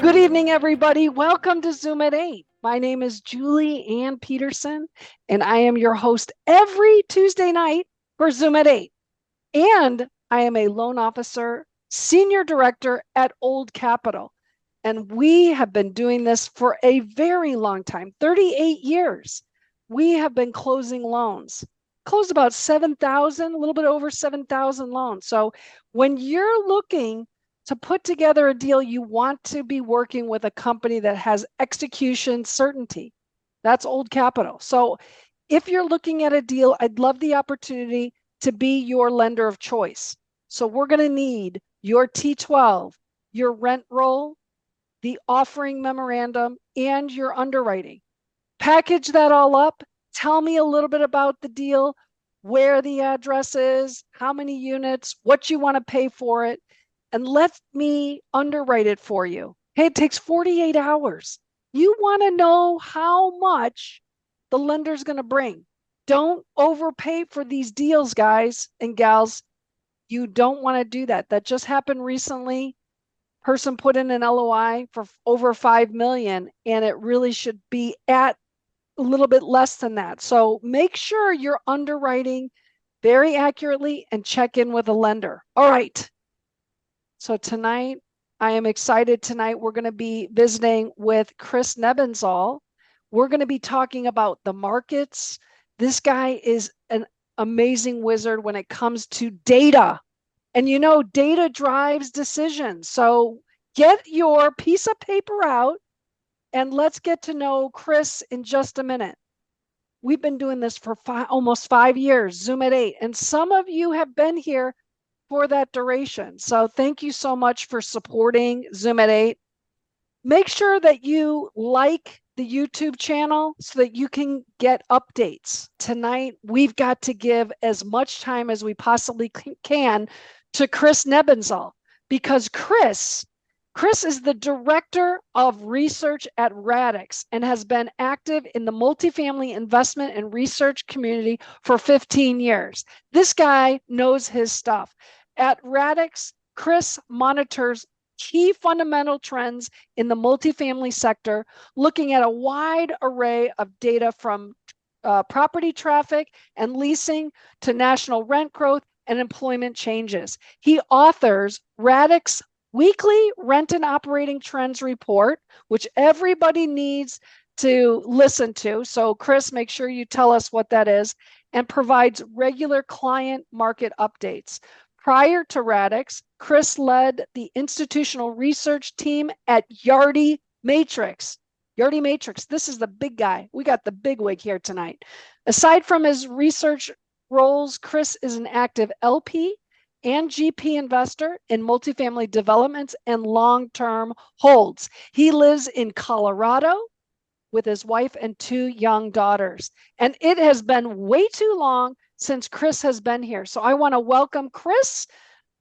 Good evening, everybody. Welcome to Zoom at 8. My name is Julie Ann Peterson, and I am your host every Tuesday night for Zoom at 8. And I am a loan officer, senior director at Old Capital. And we have been doing this for a very long time, 38 years. We have been closing loans, closed about 7,000, a little bit over 7,000 loans. So when you're looking to put together a deal, you want to be working with a company that has execution certainty. That's Old Capital. So if you're looking at a deal, I'd love the opportunity to be your lender of choice. So we're going to need your T12, your rent roll, the offering memorandum, and your underwriting. Package that all up. Tell me a little bit about the deal, where the address is, how many units, what you want to pay for it, and let me underwrite it for you. Hey, it takes 48 hours. You want to know how much the lender's going to bring. Don't overpay for these deals, guys and gals. You don't want to do that. That just happened recently. Person put in an LOI for over 5 million, and it really should be at a little bit less than that. So make sure you're underwriting very accurately and check in with a lender. All right. So tonight, I am excited. Tonight, we're going to be visiting with Chris Nebenzahl. We're going to be talking about the markets. This guy is an amazing wizard when it comes to data. And you know, data drives decisions. So get your piece of paper out and let's get to know Chris in just a minute. We've been doing this for almost 5 years, Zoom at 8. And some of you have been here for that duration. So thank you so much for supporting Zoom at 8. Make sure that you like the YouTube channel so that you can get updates. Tonight, we've got to give as much time as we possibly can to Chris Nebenzahl, because Chris is the director of research at Radix and has been active in the multifamily investment and research community for 15 years. This guy knows his stuff. At Radix, Chris monitors key fundamental trends in the multifamily sector, looking at a wide array of data from property traffic and leasing to national rent growth and employment changes. He authors Radix Weekly Rent and Operating Trends Report, which everybody needs to listen to. So Chris, make sure you tell us what that is, and provides regular client market updates. Prior to Radix, Chris led the institutional research team at Yardi Matrix. Yardi Matrix, this is the big guy. We got the big wig here tonight. Aside from his research roles, Chris is an active LP and GP investor in multifamily developments and long-term holds. He lives in Colorado with his wife and 2 young daughters. And it has been way too long since Chris has been here. So I want to welcome Chris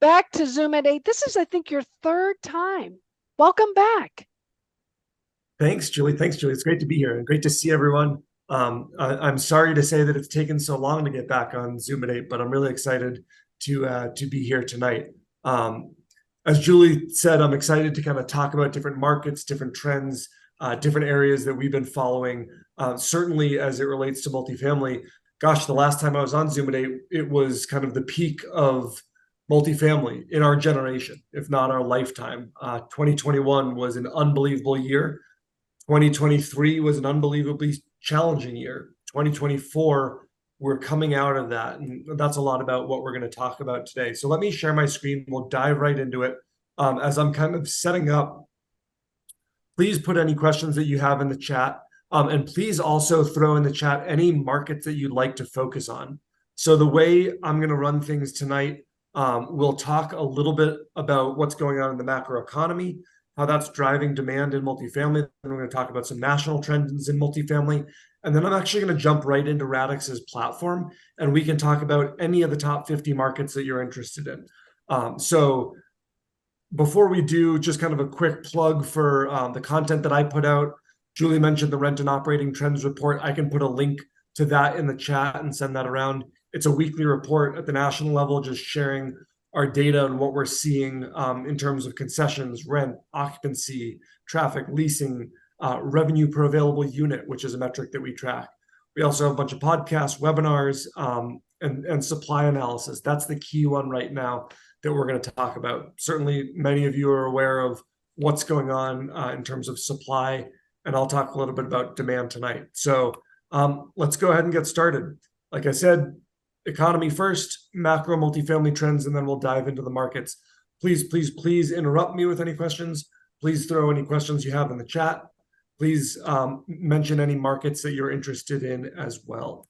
back to Zoom at 8. This is, I think, your 3rd time. Welcome back. Thanks, Julie. It's great to be here and great to see everyone. I'm sorry to say that it's taken so long to get back on Zoom at 8, but I'm really excited to be here tonight. As Julie said, I'm excited to kind of talk about different markets, different trends, different areas that we've been following. Certainly as it relates to multifamily, gosh, the last time I was on Zoom at 8, it was kind of the peak of multifamily in our generation, if not our lifetime. 2021 was an unbelievable year. 2023 was an unbelievably challenging year. 2024, we're coming out of that. And that's a lot about what we're going to talk about today. So let me share my screen. We'll dive right into it. As I'm kind of setting up, please put any questions that you have in the chat. And please also throw in the chat any markets that you'd like to focus on. So the way I'm going to run things tonight, we'll talk a little bit about what's going on in the macro economy, how that's driving demand in multifamily. Then we're going to talk about some national trends in multifamily. And then I'm actually going to jump right into Radix's platform, and we can talk about any of the top 50 markets that you're interested in. So before we do, just kind of a quick plug for the content that I put out. Julie mentioned the Rent and Operating Trends Report. I can put a link to that in the chat and send that around. It's a weekly report at the national level, just sharing our data and what we're seeing in terms of concessions, rent, occupancy, traffic, leasing, revenue per available unit, which is a metric that we track. We also have a bunch of podcasts, webinars, and supply analysis. That's the key one right now that we're going to talk about. Certainly, many of you are aware of what's going on in terms of supply, and I'll talk a little bit about demand tonight. So let's go ahead and get started. Like I said, economy first, macro multifamily trends, and then we'll dive into the markets. Please interrupt me with any questions. Please throw any questions you have in the chat. Please mention any markets that you're interested in as well.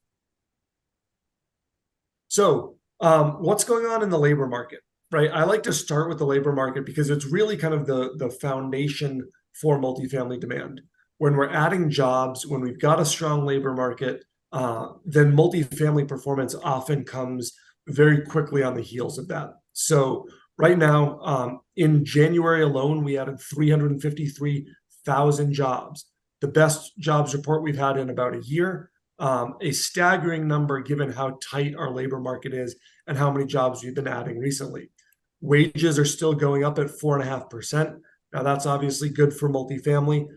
So what's going on in the labor market, right? I like to start with the labor market because it's really kind of the foundation for multifamily demand. When we're adding jobs, when we've got a strong labor market, then multifamily performance often comes very quickly on the heels of that. So right now, in January alone, we added 353,000 jobs, the best jobs report we've had in about a year, a staggering number given how tight our labor market is and how many jobs we've been adding recently. Wages are still going up at 4.5%. Now that's obviously good for multifamily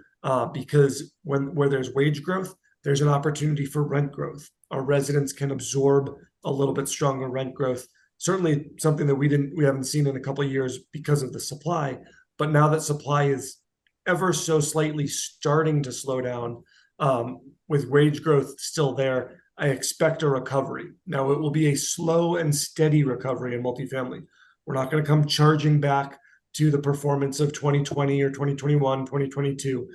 because where there's wage growth, there's an opportunity for rent growth. Our residents can absorb a little bit stronger rent growth. Certainly something that we haven't seen in a couple of years because of the supply. But now that supply is ever so slightly starting to slow down, with wage growth still there, I expect a recovery. Now it will be a slow and steady recovery in multifamily. We're not going to come charging back to the performance of 2020 or 2021, 2022.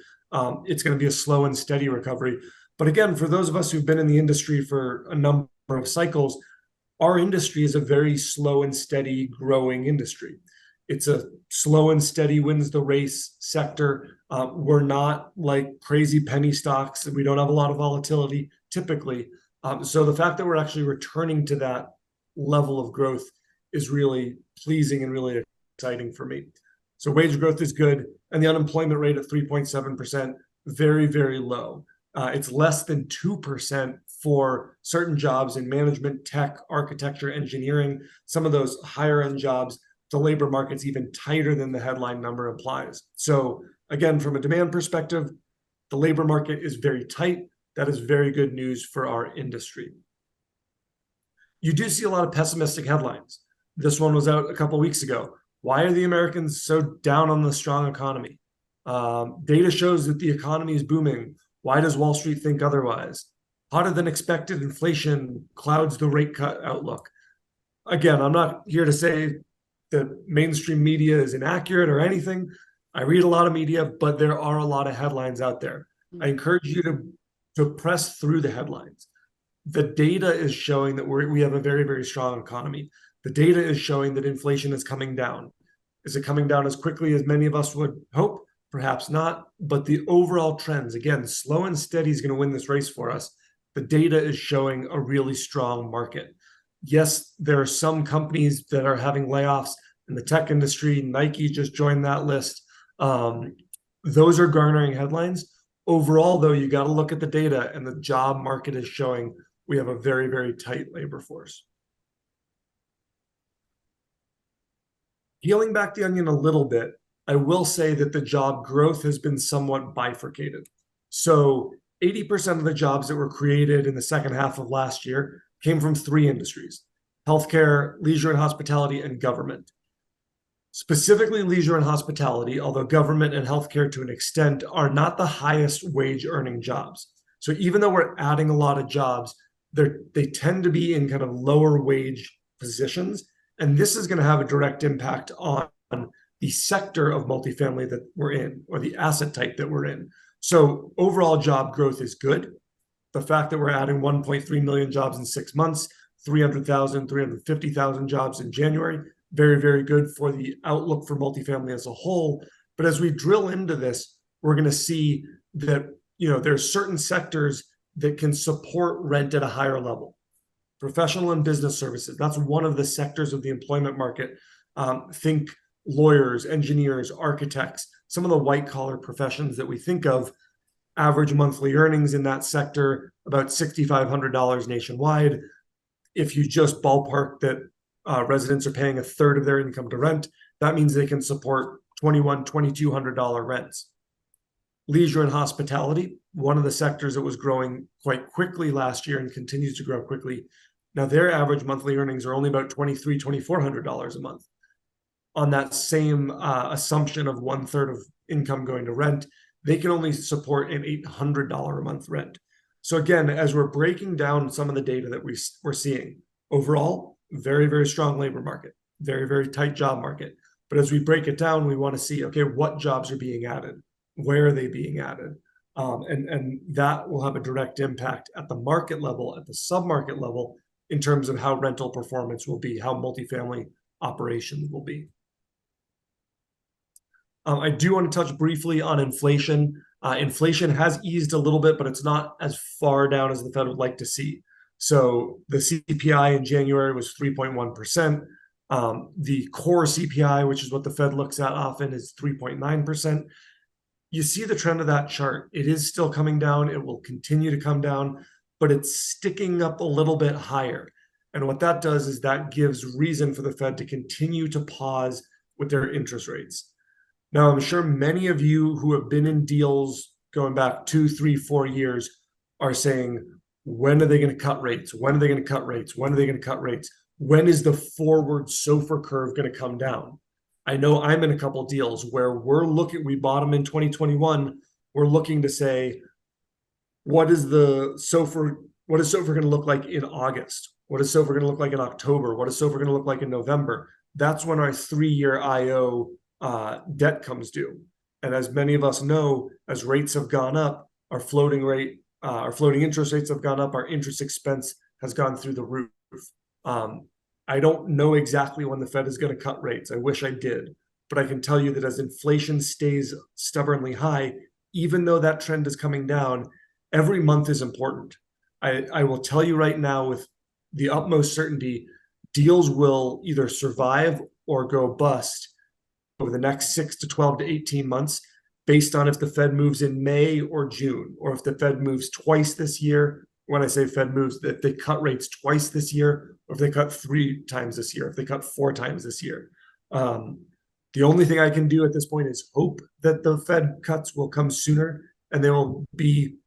It's going to be a slow and steady recovery. But again, for those of us who've been in the industry for a number of cycles, our industry is a very slow and steady growing industry. It's a slow and steady wins the race sector. We're not like crazy penny stocks. We don't have a lot of volatility typically. So the fact that we're actually returning to that level of growth is really pleasing and really exciting for me. So wage growth is good. And the unemployment rate at 3.7%, very, very low. It's less than 2% for certain jobs in management, tech, architecture, engineering, some of those higher end jobs. The labor market's even tighter than the headline number implies. So again, from a demand perspective, the labor market is very tight. That is very good news for our industry. You do see a lot of pessimistic headlines. This one was out a couple of weeks ago. Why are the Americans so down on the strong economy? Data shows that the economy is booming. Why does Wall Street think otherwise? Hotter than expected inflation clouds the rate cut outlook. Again, I'm not here to say that mainstream media is inaccurate or anything. I read a lot of media, but there are a lot of headlines out there. I encourage you to press through the headlines. The data is showing that we have a very, very strong economy. The data is showing that inflation is coming down. Is it coming down as quickly as many of us would hope? Perhaps not, but the overall trends, again, slow and steady is going to win this race for us. The data is showing a really strong market. Yes, there are some companies that are having layoffs in the tech industry. Nike just joined that list. Those are garnering headlines. Overall, though, you got to look at the data, and the job market is showing we have a very, very tight labor force. Peeling back the onion a little bit, I will say that the job growth has been somewhat bifurcated. So 80% of the jobs that were created in the second half of last year came from three industries: healthcare, leisure and hospitality, and government. Specifically leisure and hospitality, although government and healthcare to an extent are not the highest wage earning jobs. So even though we're adding a lot of jobs, they tend to be in kind of lower wage positions. And this is going to have a direct impact on the sector of multifamily that we're in, or the asset type that we're in. So overall job growth is good. The fact that we're adding 1.3 million jobs in 6 months, 300,000, 350,000 jobs in January, very, very good for the outlook for multifamily as a whole. But as we drill into this, we're going to see that, there's certain sectors that can support rent at a higher level. Professional and business services, that's one of the sectors of the employment market. Think lawyers, engineers, architects, some of the white collar professions that we think of. Average monthly earnings in that sector, about $6,500 nationwide. If you just ballpark that residents are paying a third of their income to rent. That means they can support $2,100, $2,200 rents. Leisure and hospitality, one of the sectors that was growing quite quickly last year and continues to grow quickly. Now their average monthly earnings are only about $2,300, $2,400 a month. On that same assumption of one third of income going to rent, they can only support an $800 a month rent. So again, as we're breaking down some of the data that we're seeing, overall, very, very strong labor market, very, very tight job market. But as we break it down, we want to see, okay, what jobs are being added? Where are they being added? And that will have a direct impact at the market level, at the sub-market level, in terms of how rental performance will be, how multifamily operations will be. I do want to touch briefly on inflation. Inflation has eased a little bit, but it's not as far down as the Fed would like to see. So the CPI in January was 3.1%. The core CPI, which is what the Fed looks at often, is 3.9%. You see the trend of that chart. It is still coming down. It will continue to come down, but it's sticking up a little bit higher. And what that does is that gives reason for the Fed to continue to pause with their interest rates. Now, I'm sure many of you who have been in deals going back 2, 3, 4 years are saying, when are they going to cut rates? When are they going to cut rates? When are they going to cut rates? When is the forward SOFR curve going to come down? I know I'm in a couple of deals where we bought them in 2021. We're looking to say, what is SOFR going to look like in August? What is SOFR going to look like in October? What is SOFR going to look like in November? That's when our 3-year IO debt comes due. And as many of us know, as rates have gone up, our floating interest rates have gone up, our interest expense has gone through the roof. I don't know exactly when the Fed is going to cut rates. I wish I did. But I can tell you that as inflation stays stubbornly high, even though that trend is coming down, every month is important. I will tell you right now with the utmost certainty, deals will either survive or go bust over the next 6 to 12 to 18 months, based on if the Fed moves in May or June, or if the Fed moves twice this year. When I say Fed moves, if they cut rates twice this year, or if they cut 3 times this year, if they cut 4 times this year. The only thing I can do at this point is hope that the Fed cuts will come sooner and they will be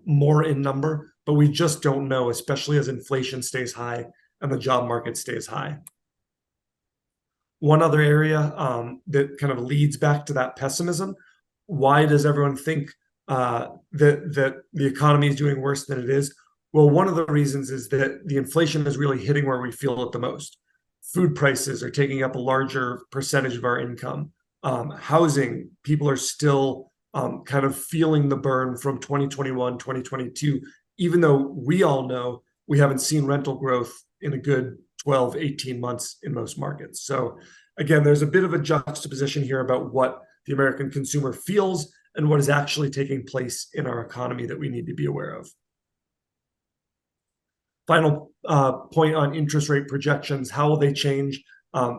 more in number, but we just don't know, especially as inflation stays high and the job market stays high. One other area that kind of leads back to that pessimism, why does everyone think that the economy is doing worse than it is? Well, one of the reasons is that the inflation is really hitting where we feel it the most. Food prices are taking up a larger percentage of our income. Housing, people are still kind of feeling the burn from 2021, 2022, even though we all know we haven't seen rental growth in a good 12, 18 months in most markets. So again, there's a bit of a juxtaposition here about what the American consumer feels and what is actually taking place in our economy that we need to be aware of. Final point on interest rate projections, how will they change?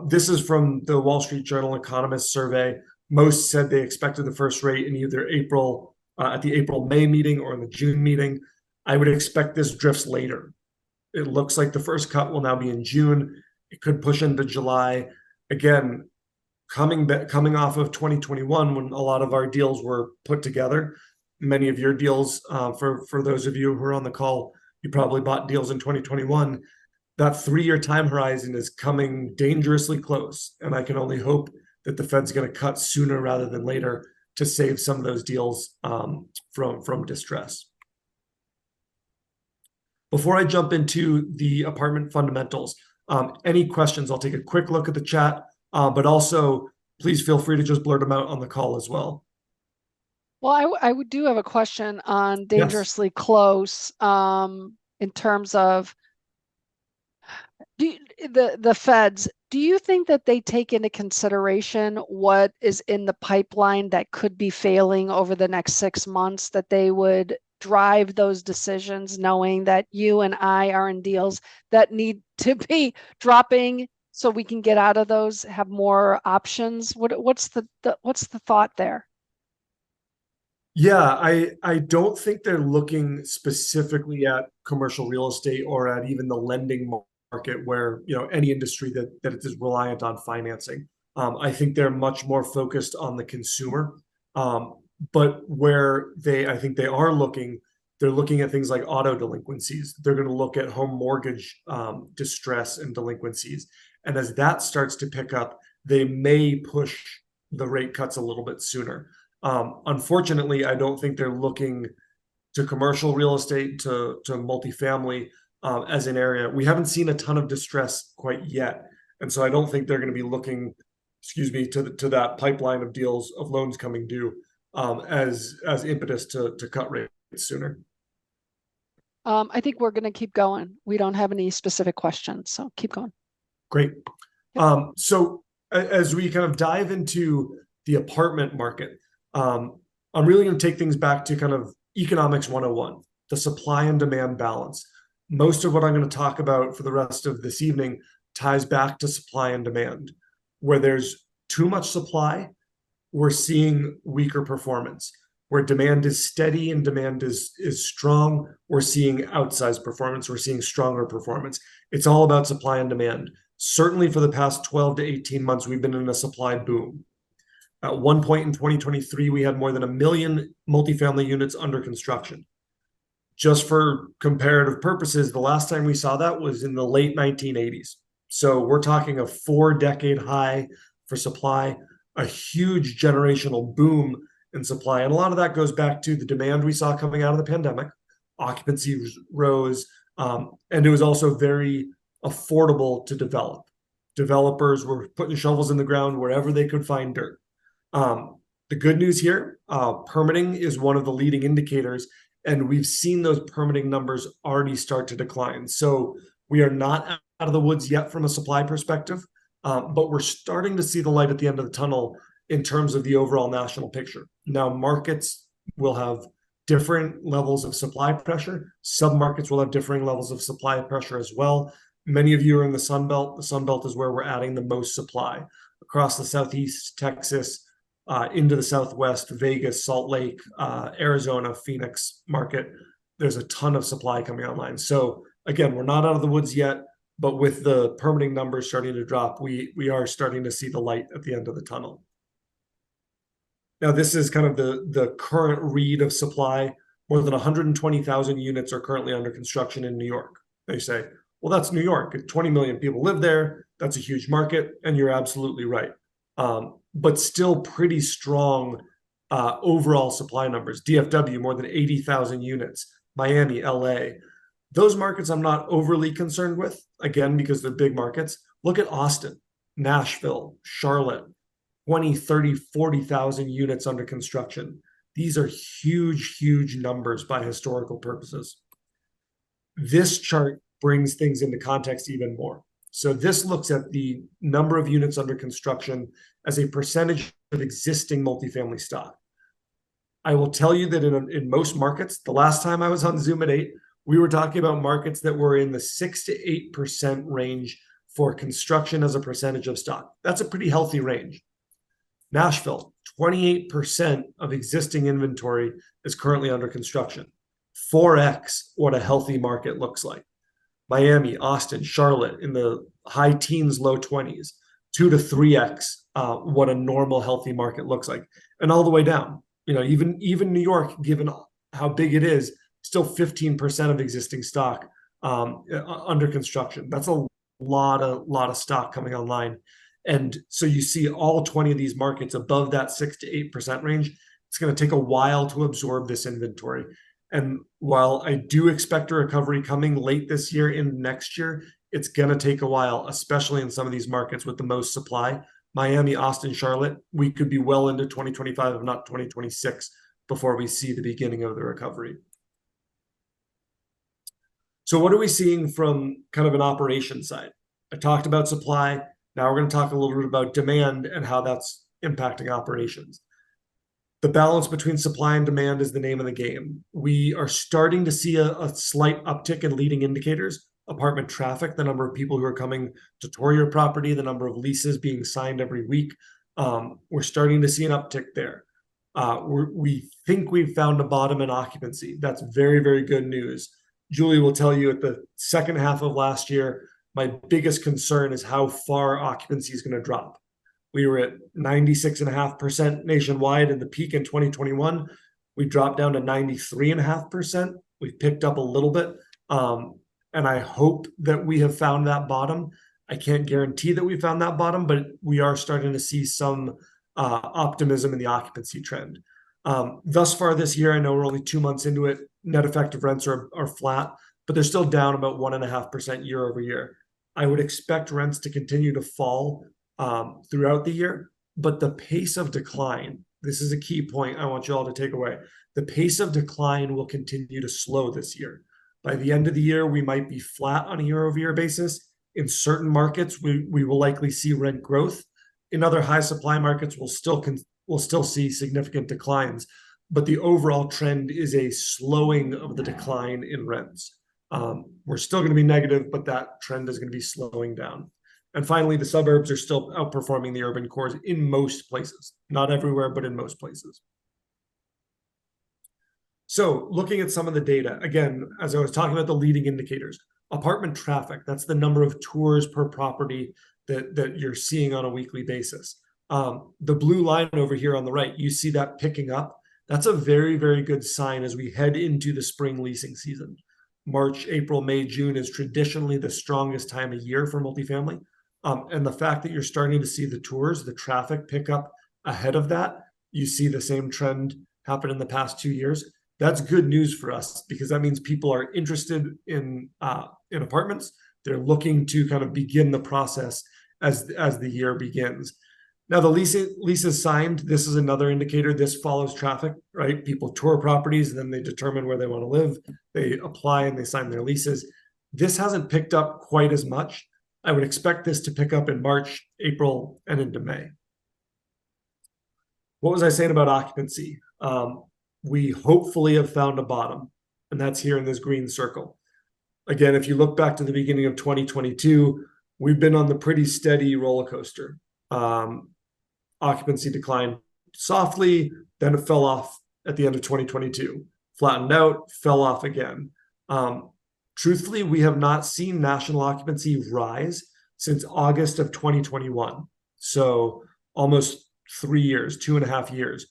This is from the Wall Street Journal Economist Survey. Most said they expected the first rate in either April, at the April-May meeting or in the June meeting. I would expect this drifts later. It looks like the first cut will now be in June. It could push into July. Again, coming off of 2021 when a lot of our deals were put together. Many of your deals, for those of you who are on the call, you probably bought deals in 2021. That 3-year time horizon is coming dangerously close. And I can only hope that the Fed's going to cut sooner rather than later to save some of those deals from distress. Before I jump into the apartment fundamentals, any questions? I'll take a quick look at the chat, but also please feel free to just blurt them out on the call as well. Well, I do have a question on dangerously Yes. close in terms of the feds. Do you think that they take into consideration what is in the pipeline that could be failing over the next 6 months, that they would drive those decisions knowing that you and I are in deals that need to be dropping so we can get out of those, have more options? What's the thought there? Yeah, I don't think they're looking specifically at commercial real estate or at even the lending market where, any industry that is reliant on financing. I think they're much more focused on the consumer. But where I think they are looking, they're looking at things like auto delinquencies. They're going to look at home mortgage distress and delinquencies. And as that starts to pick up, they may push the rate cuts a little bit sooner. Unfortunately, I don't think they're looking to commercial real estate, to multifamily as an area. We haven't seen a ton of distress quite yet. And so I don't think they're going to be looking, to that pipeline of deals of loans coming due as impetus to cut rates sooner. I think we're going to keep going. We don't have any specific questions, so keep going. Great. So as we kind of dive into the apartment market, I'm really going to take things back to kind of economics 101, the supply and demand balance. Most of what I'm going to talk about for the rest of this evening ties back to supply and demand. Where there's too much supply, we're seeing weaker performance. Where demand is steady and demand is strong, we're seeing outsized performance, we're seeing stronger performance. It's all about supply and demand. Certainly for the past 12 to 18 months, we've been in a supply boom. At one point in 2023, we had more than 1 million multifamily units under construction. Just for comparative purposes, the last time we saw that was in the late 1980s. So we're talking a 4-decade high for supply, a huge generational boom in supply. And a lot of that goes back to the demand we saw coming out of the pandemic. Occupancy rose, and it was also very affordable to develop. Developers were putting shovels in the ground wherever they could find dirt. The good news here, permitting is one of the leading indicators, and we've seen those permitting numbers already start to decline. So we are not out of the woods yet from a supply perspective, but we're starting to see the light at the end of the tunnel in terms of the overall national picture. Now, markets will have different levels of supply pressure. Submarkets will have differing levels of supply pressure as well. Many of you are in the Sun Belt. The Sun Belt is where we're adding the most supply. Across the Southeast, Texas, into the Southwest, Vegas, Salt Lake, Arizona, Phoenix market, there's a ton of supply coming online. So again, we're not out of the woods yet, but with the permitting numbers starting to drop, we are starting to see the light at the end of the tunnel. Now, this is kind of the current read of supply. More than 120,000 units are currently under construction in New York. They say, well, that's New York. 20 million people live there. That's a huge market. And you're absolutely right. But still pretty strong overall supply numbers. DFW, more than 80,000 units. Miami, LA. Those markets I'm not overly concerned with, again, because they're big markets. Look at Austin, Nashville, Charlotte, 20, 30, 40,000 units under construction. These are huge, huge numbers by historical purposes. This chart brings things into context even more. So this looks at the number of units under construction as a percentage of existing multifamily stock. I will tell you that in most markets, the last time I was on Zoom at 8, we were talking about markets that were in the 6 to 8% range for construction as a percentage of stock. That's a pretty healthy range. Nashville, 28% of existing inventory is currently under construction. 4x what a healthy market looks like. Miami, Austin, Charlotte in the high teens, low 20s, 2 to 3x what a normal healthy market looks like. And all the way down, even New York, given how big it is, still 15% of existing stock under construction. That's a lot of stock coming online. And so you see all 20 of these markets above that 6 to 8% range. It's going to take a while to absorb this inventory. And while I do expect a recovery coming late this year and next year, it's going to take a while, especially in some of these markets with the most supply. Miami, Austin, Charlotte, we could be well into 2025, if not 2026, before we see the beginning of the recovery. So what are we seeing from kind of an operations side? I talked about supply. Now we're going to talk a little bit about demand and how that's impacting operations. The balance between supply and demand is the name of the game. We are starting to see a slight uptick in leading indicators, apartment traffic, the number of people who are coming to tour your property, the number of leases being signed every week. We're starting to see an uptick there. We think we've found a bottom in occupancy. That's very, very good news. Julie will tell you at the second half of last year, My biggest concern is how far occupancy is going to drop. We were at 96.5% nationwide in the peak in 2021. We dropped down to 93.5%. We've picked up a little bit. And I hope that we have found that bottom. I can't guarantee that we found that bottom, but we are starting to see some optimism in the occupancy trend. Thus far this year, I know we're only 2 months into it. Net effective rents are flat, but they're still down about 1.5% year over year. I would expect rents to continue to fall throughout the year, but the pace of decline, this is a key point I want you all to take away. The pace of decline will continue to slow this year. By the end of the year, we might be flat on a year over year basis. In certain markets, we will likely see rent growth. In other high supply markets, we'll still see significant declines, but the overall trend is a slowing of the decline in rents. We're still going to be negative, but that trend is going to be slowing down. And finally, the suburbs are still outperforming the urban cores in most places, not everywhere, but in most places. So looking at some of the data, again, as I was talking about the leading indicators, apartment traffic, that's the number of tours per property that you're seeing on a weekly basis. The blue line over here on the right, you see that picking up. That's a very, very good sign as we head into the spring leasing season. March, April, May, June is traditionally the strongest time of year for multifamily. And the fact that you're starting to see the tours, the traffic pick up ahead of that, you see the same trend happen in the past 2 years. That's good news for us because that means people are interested in apartments. They're looking to kind of begin the process as the year begins. Now, the leases signed, this is another indicator. This follows traffic, right? People tour properties, and then they determine where they want to live. They apply and they sign their leases. This hasn't picked up quite as much. I would expect this to pick up in March, April, and into May. What was I saying about occupancy? We hopefully have found a bottom, and that's here in this green circle. Again, if you look back to the beginning of 2022, we've been on the pretty steady roller coaster. Occupancy declined softly, then it fell off at the end of 2022, flattened out, fell off again. Truthfully, we have not seen national occupancy rise since August of 2021. So almost 3 years, 2.5 years.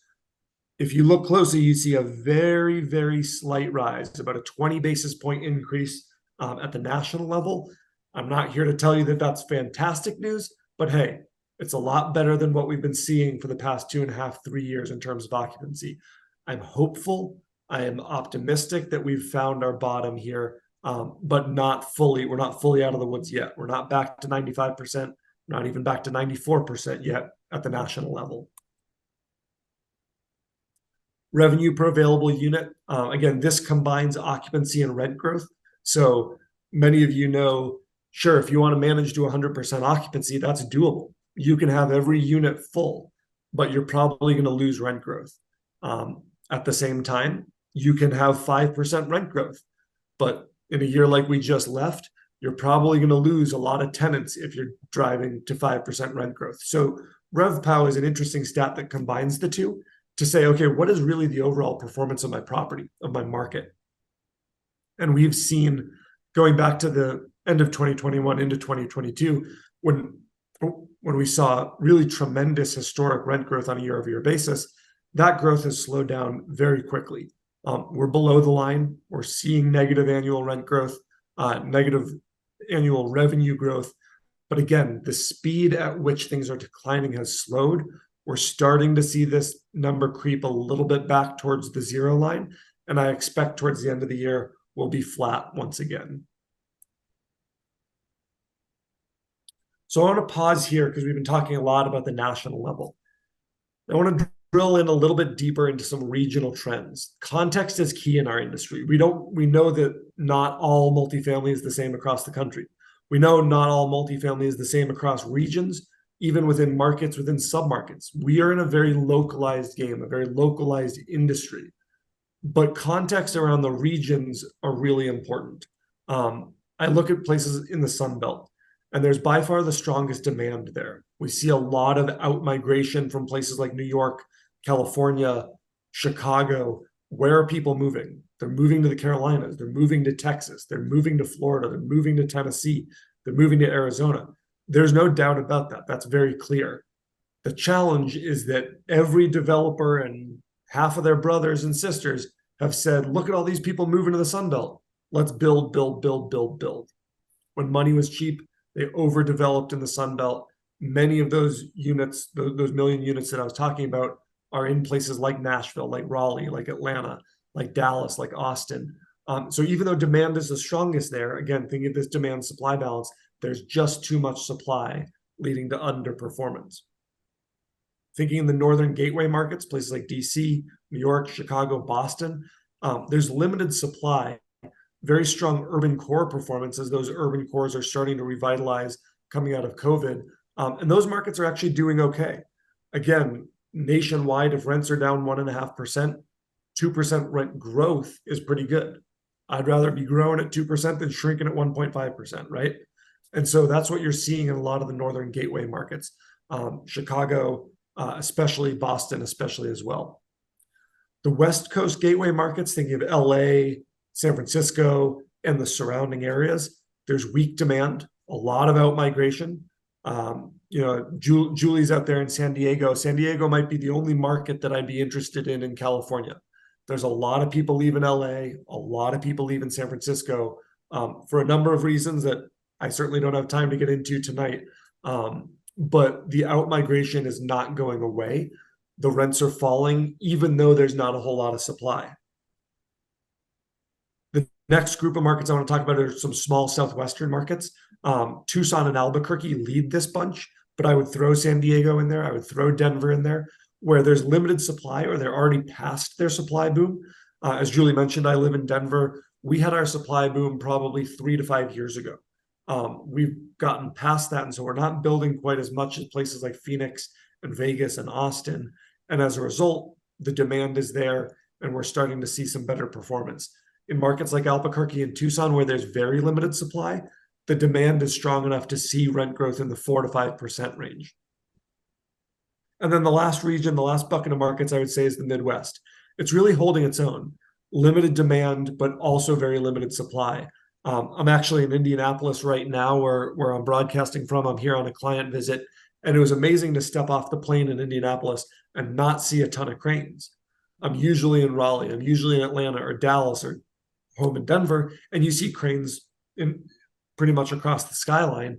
If you look closely, you see a very, very slight rise, about a 20 basis point increase at the national level. I'm not here to tell you that that's fantastic news, but hey, it's a lot better than what we've been seeing for the past 2.5, 3 years in terms of occupancy. I'm hopeful. I am optimistic that we've found our bottom here, but not fully. We're not fully out of the woods yet. We're not back to 95%, not even back to 94% yet at the national level. Revenue per available unit. Again, this combines occupancy and rent growth. So many of you know, sure, if you want to manage to 100% occupancy, that's doable. You can have every unit full, but you're probably going to lose rent growth. At the same time, you can have 5% rent growth, but in a year like we just left, you're probably going to lose a lot of tenants if you're driving to 5% rent growth. So RevPOW is an interesting stat that combines the two to say, okay, what is really the overall performance of my property, of my market? And we've seen, going back to the end of 2021 into 2022, when we saw really tremendous historic rent growth on a year-over-year basis, that growth has slowed down very quickly. We're below the line. We're seeing negative annual rent growth, negative annual revenue growth. But again, the speed at which things are declining has slowed. We're starting to see this number creep a little bit back towards the zero line. And I expect towards the end of the year, we'll be flat once again. So I want to pause here because we've been talking a lot about the national level. I want to drill in a little bit deeper into some regional trends. Context is key in our industry. We know that not all multifamily is the same across the country. We know not all multifamily is the same across regions, even within markets, within submarkets. We are in a very localized game, a very localized industry. But context around the regions are really important. I look at places in the Sun Belt, and there's by far the strongest demand there. We see a lot of out-migration from places like New York, California, Chicago. Where are people moving? They're moving to the Carolinas. They're moving to Texas. They're moving to Florida. They're moving to Tennessee. They're moving to Arizona. There's no doubt about that. That's very clear. The challenge is that every developer and half of their brothers and sisters have said, look at all these people moving to the Sun Belt. Let's build, build, build, build, build. When money was cheap, they overdeveloped in the Sun Belt. Many of those units, those million units that I was talking about, are in places like Nashville, like Raleigh, like Atlanta, like Dallas, like Austin. So even though demand is the strongest there, again, thinking of this demand supply balance, there's just too much supply leading to underperformance. Thinking in the northern gateway markets, places like DC, New York, Chicago, Boston, there's limited supply, very strong urban core performance as those urban cores are starting to revitalize coming out of COVID. And those markets are actually doing okay. Again, nationwide, if rents are down 1.5%, 2% rent growth is pretty good. I'd rather be growing at 2% than shrinking at 1.5%, right? And so that's what you're seeing in a lot of the northern gateway markets, Chicago, especially Boston, especially as well. The West Coast gateway markets, thinking of LA, San Francisco, and the surrounding areas, there's weak demand, a lot of out migration. Julie's out there in San Diego. San Diego might be the only market that I'd be interested in California. There's a lot of people leaving LA, a lot of people leaving San Francisco for a number of reasons that I certainly don't have time to get into tonight. But the out migration is not going away. The rents are falling, even though there's not a whole lot of supply. The next group of markets I want to talk about are some small Southwestern markets. Tucson and Albuquerque lead this bunch, but I would throw San Diego in there. I would throw Denver in there, where there's limited supply or they're already past their supply boom. As Julie mentioned, I live in Denver. We had our supply boom probably 3 to 5 years ago. We've gotten past that, and so we're not building quite as much as places like Phoenix and Vegas and Austin. And as a result, the demand is there, and we're starting to see some better performance. In markets like Albuquerque and Tucson, where there's very limited supply, the demand is strong enough to see rent growth in the 4 to 5% range. And then the last region, the last bucket of markets, I would say, is the Midwest. It's really holding its own. Limited demand, but also very limited supply. I'm actually in Indianapolis right now, where I'm broadcasting from. I'm here on a client visit, and it was amazing to step off the plane in Indianapolis and not see a ton of cranes. I'm usually in Raleigh, I'm usually in Atlanta or Dallas or home in Denver, and you see cranes in pretty much across the skyline.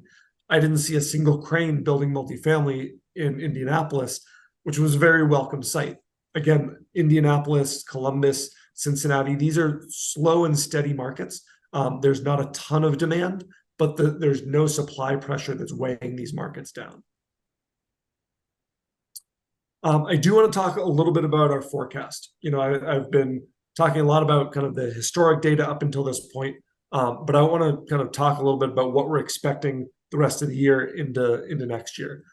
I didn't see a single crane building multifamily in Indianapolis, which was a very welcome sight. Again, Indianapolis, Columbus, Cincinnati, these are slow and steady markets. There's not a ton of demand, but there's no supply pressure that's weighing these markets down. I do want to talk a little bit about our forecast. I've been talking a lot about kind of the historic data up until this point, but I want to kind of talk a little bit about what we're expecting the rest of the year into next year.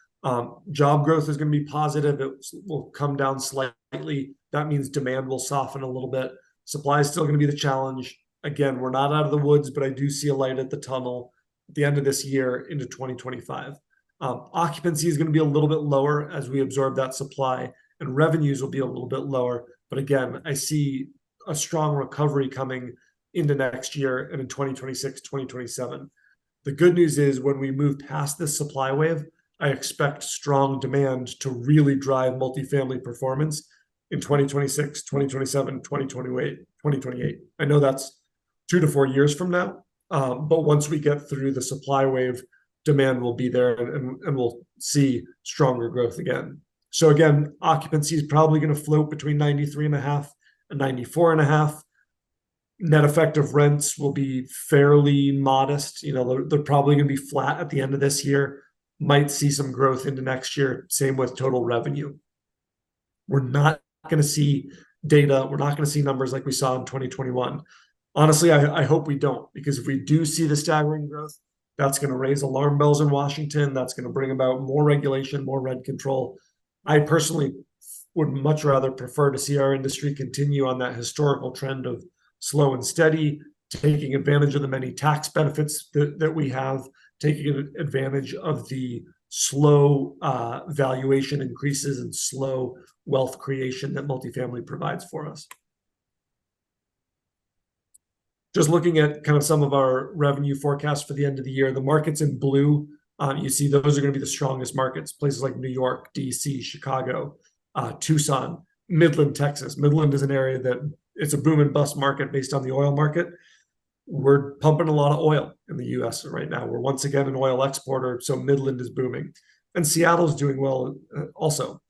Job growth is going to be positive. It will come down slightly. That means demand will soften a little bit. Supply is still going to be the challenge. Again, we're not out of the woods, but I do see a light at the tunnel at the end of this year into 2025. Occupancy is going to be a little bit lower as we absorb that supply, and revenues will be a little bit lower. But again, I see a strong recovery coming into next year and in 2026, 2027. The good news is when we move past this supply wave, I expect strong demand to really drive multifamily performance in 2026, 2027, 2028, 2028. I know that's 2 to 4 years from now, but once we get through the supply wave, demand will be there and we'll see stronger growth again. So again, occupancy is probably going to float between 93.5 and 94.5. Net effective rents will be fairly modest. They're probably going to be flat at the end of this year. Might see some growth into next year. Same with total revenue. We're not going to see data. We're not going to see numbers like we saw in 2021. Honestly, I hope we don't, because if we do see the staggering growth, that's going to raise alarm bells in Washington. That's going to bring about more regulation, more rent control. I personally would much rather prefer to see our industry continue on that historical trend of slow and steady, taking advantage of the many tax benefits that we have, taking advantage of the slow valuation increases and slow wealth creation that multifamily provides for us. just looking at kind of some of our revenue forecasts for the end of the year, the markets in blue, you see those are going to be the strongest markets, places like New York, DC, Chicago, Tucson, Midland, Texas. Midland is an area that it's a boom and bust market based on the oil market. We're pumping a lot of oil in the US right now. We're once again an oil exporter, so Midland is booming. And Seattle's doing well also.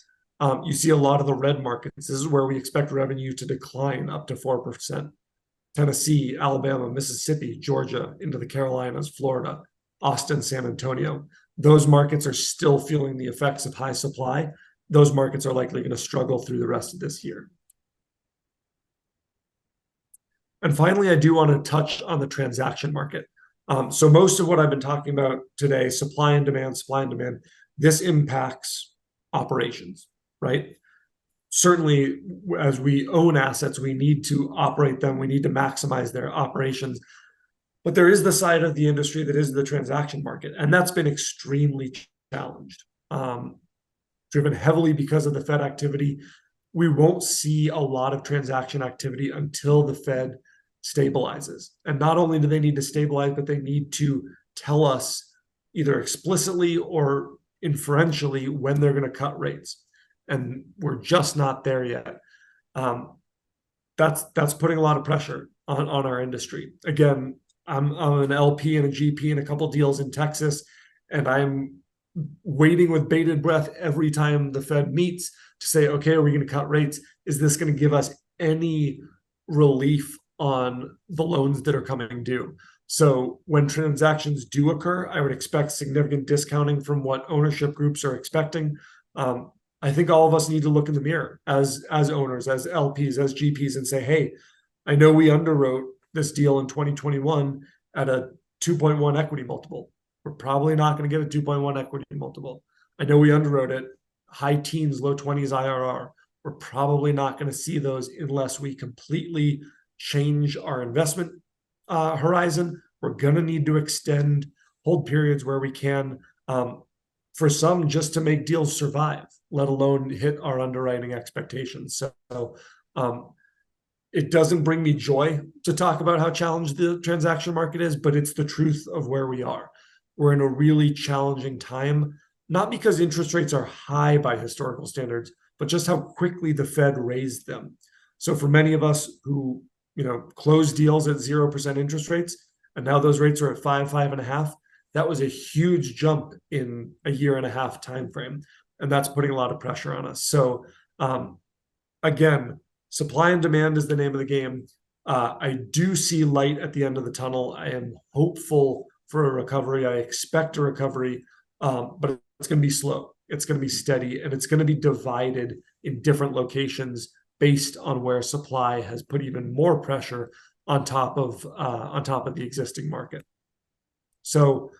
You see a lot of the red markets. This is where we expect revenue to decline up to 4%. Tennessee, Alabama, Mississippi, Georgia, into the Carolinas, Florida, Austin, San Antonio. Those markets are still feeling the effects of high supply. Those markets are likely going to struggle through the rest of this year. And finally, I do want to touch on the transaction market. So most of what I've been talking about today, supply and demand, this impacts operations, right? Certainly, as we own assets, we need to operate them. We need to maximize their operations. But there is the side of the industry that is the transaction market, and that's been extremely challenged, driven heavily because of the Fed activity. We won't see a lot of transaction activity until the Fed stabilizes. And not only do they need to stabilize, but they need to tell us either explicitly or inferentially when they're going to cut rates. And we're just not there yet. That's putting a lot of pressure on our industry. Again, I'm an LP and a GP in a couple deals in Texas, and I'm waiting with bated breath every time the Fed meets to say, okay, are we going to cut rates? Is this going to give us any relief on the loans that are coming due? So when transactions do occur, I would expect significant discounting from what ownership groups are expecting. I think all of us need to look in the mirror as owners, as LPs, as GPs, and say, hey, I know we underwrote this deal in 2021 at a 2.1 equity multiple. We're probably not going to get a 2.1 equity multiple. I know we underwrote it high teens, low 20s IRR. We're probably not going to see those unless we completely change our investment horizon. We're going to need to extend hold periods where we can, for some, just to make deals survive, let alone hit our underwriting expectations. So it doesn't bring me joy to talk about how challenged the transaction market is, but it's the truth of where we are. We're in a really challenging time, not because interest rates are high by historical standards, but just how quickly the Fed raised them. So for many of us who, closed deals at 0% interest rates, and now those rates are at 5.5, that was a huge jump in a year and a half time frame, and that's putting a lot of pressure on us. So again, supply and demand is the name of the game. I do see light at the end of the tunnel. I am hopeful for a recovery. I expect a recovery, but it's going to be slow. It's going to be steady, and it's going to be divided in different locations based on where supply has put even more pressure on top of the existing market. So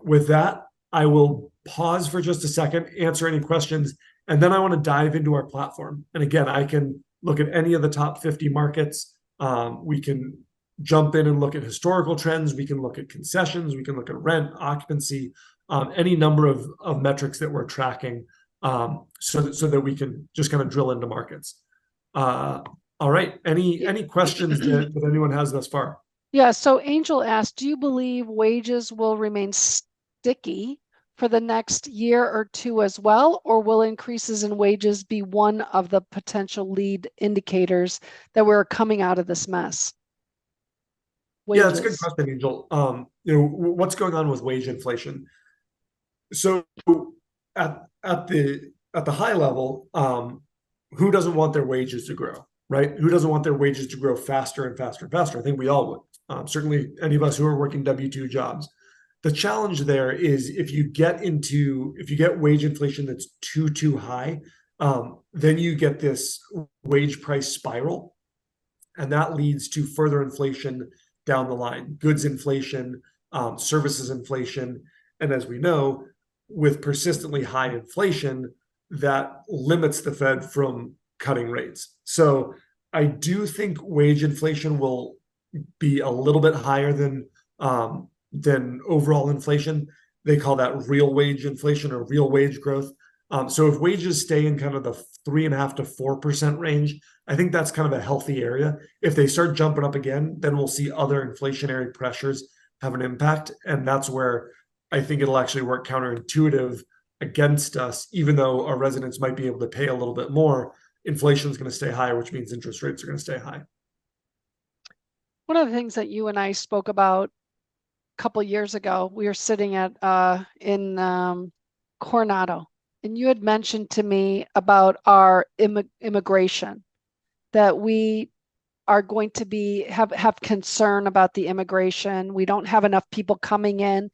with that, I will pause for just a second, answer any questions, and then I want to dive into our platform. And again, I can look at any of the top 50 markets. We can jump in and look at historical trends. We can look at concessions. We can look at rent, occupancy, any number of metrics that we're tracking, so that we can just kind of drill into markets. All right. Any questions that anyone has thus far? Yeah. So Angel asked, do you believe wages will remain sticky for the next year or two as well, or will increases in wages be one of the potential lead indicators that we're coming out of this mess? Wages. Yeah, it's a good question, Angel. What's going on with wage inflation? So at the high level, who doesn't want their wages to grow, right? Who doesn't want their wages to grow faster and faster and faster? I think we all would. Certainly any of us who are working W-2 jobs. The challenge there is if you get wage inflation that's too high, then you get this wage price spiral, and that leads to further inflation down the line, goods inflation, services inflation. And as we know, with persistently high inflation, that limits the Fed from cutting rates. So I do think wage inflation will be a little bit higher than overall inflation. They call that real wage inflation or real wage growth. So if wages stay in kind of the 3.5% to 4% range, I think that's kind of a healthy area. If they start jumping up again, then we'll see other inflationary pressures have an impact. And that's where I think it'll actually work counterintuitive against us, even though our residents might be able to pay a little bit more. Inflation is going to stay high, which means interest rates are going to stay high. One of the things that you and I spoke about a couple years ago, we were sitting at in Coronado, and you had mentioned to me about our immigration, that we are going to have concern about the immigration. We don't have enough people coming in.